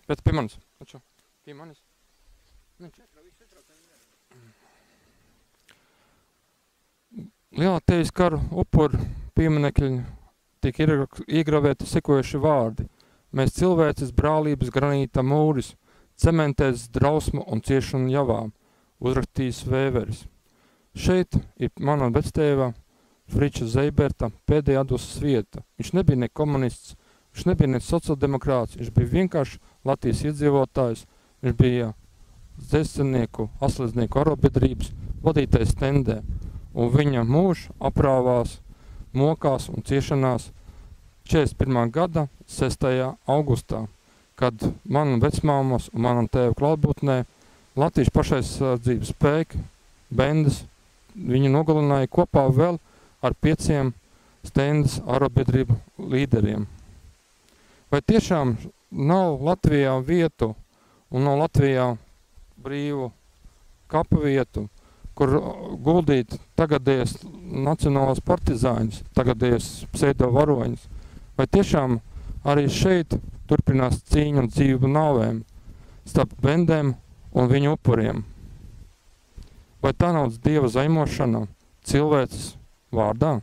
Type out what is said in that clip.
Bet pie manis. Pie manis. Lielā tevis kara upuru pieminekļi tiek iegravēti sekojuši vārdi. Mēs cilvēces brālības granīta mūris, cementēs drausmu un ciešanu javām, uzrakstījis Vēveris. Šeit ir mana vectēva Friča Zeiberta pēdējā atdusmas vieta. Viņš nebija ne komunists, viņš nebija ne sociāldemokrāts, viņš bija vienkārši Latvijas iedzīvotājs, viņš bija dzēscenieku, asledznieku arotbiedrības vadītais Stendē, un viņa mūžs aprāvās, mokās un ciešanās 41. gada 6. augustā, kad mana vecmāmas un mana tēva klātbūtnē Latvijas pašaizsardzības spēki, bendes, viņi nogalināja kopā vēl ar 5 Stendes arotbiedrību līderiem. Vai tiešām nav Latvijā vietu un nav Latvijā brīvu kapa vietu, kur guldīt tagadējos nacionālās partizāņus, tagadējos pseido varoņus? Vai tiešām arī šeit turpinās cīņa un dzīvu nāvēm starp bendēm un viņu upuriem? Vai tā nav Dieva zaimošana cilvēces vārdā?